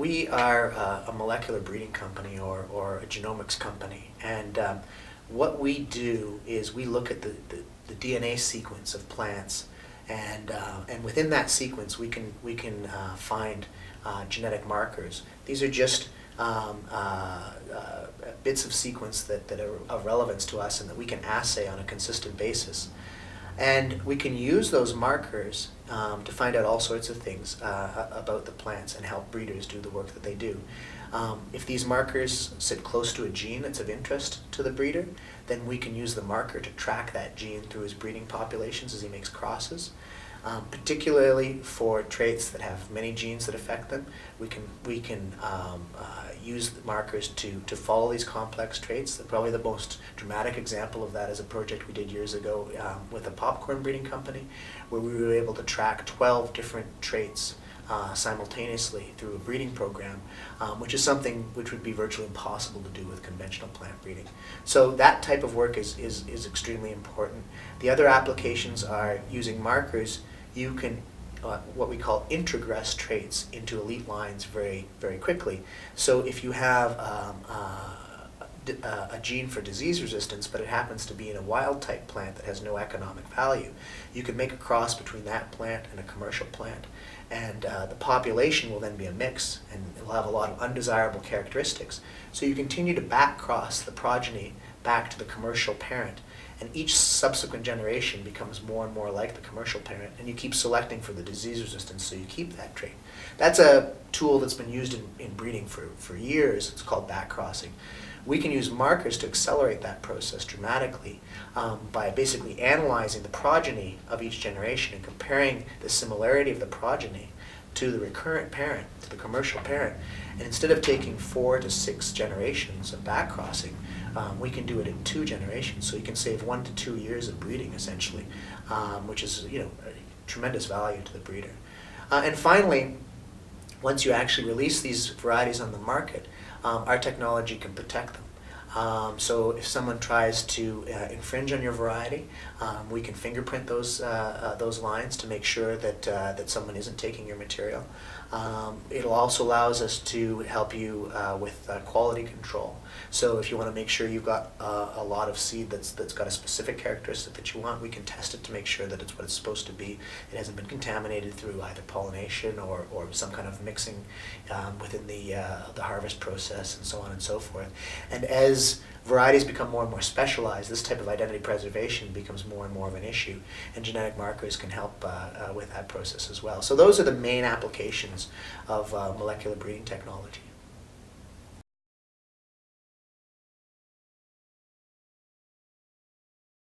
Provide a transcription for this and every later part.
We are a molecular breeding company or a genomics company, and what we do is we look at the DNA sequence of plants, and within that sequence we can find genetic markers. These are just bits of sequence that are of relevance to us and that we can assay on a consistent basis. And we can use those markers to find out all sorts of things about the plants and help breeders do the work that they do. If these markers sit close to a gene that's of interest to the breeder, then we can use the marker to track that gene through his breeding populations as he makes crosses. Particularly for traits that have many genes that affect them, we can use the markers to follow these complex traits. Probably the most dramatic example of that is a project we did years ago with a popcorn breeding company, where we were able to track 12 different traits simultaneously through a breeding program, which is something which would be virtually impossible to do with conventional plant breeding. So that type of work is extremely important. The other applications are using markers. You can what we call introgress traits into elite lines very, very quickly. So if you have a gene for disease resistance, but it happens to be in a wild type plant that has no economic value, you can make a cross between that plant and a commercial plant. And the population will then be a mix, and it will have a lot of undesirable characteristics. So you continue to back cross the progeny back to the commercial parent, and each subsequent generation becomes more and more like the commercial parent, and you keep selecting for the disease resistance, so you keep that trait. That's a tool that's been used in breeding for years. It's called back crossing. We can use markers to accelerate that process dramatically by basically analyzing the progeny of each generation and comparing the similarity of the progeny to the recurrent parent, to the commercial parent. And instead of taking 4 to 6 generations of back crossing, we can do it in 2 generations. So you can save 1 to 2 years of breeding essentially, which is a tremendous value to the breeder. And finally, once you actually release these varieties on the market, our technology can protect them. So if someone tries to infringe on your variety, we can fingerprint those lines to make sure that someone isn't taking your material. It also allows us to help you with quality control. So if you want to make sure you've got a lot of seed that's got a specific characteristic that you want, we can test it to make sure that it's what it's supposed to be. It hasn't been contaminated through either pollination or some kind of mixing within the harvest process, and so on and so forth. And as varieties become more and more specialized, this type of identity preservation becomes more and more of an issue, and genetic markers can help with that process as well. So those are the main applications of molecular breeding technology.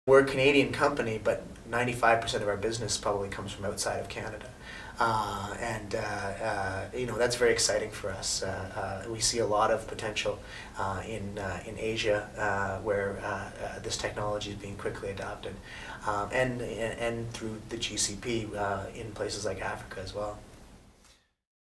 We're a Canadian company, but 95% of our business probably comes from outside of Canada. That's very exciting for us. We see a lot of potential in Asia, where this technology is being quickly adopted, and through the GCP in places like Africa as well.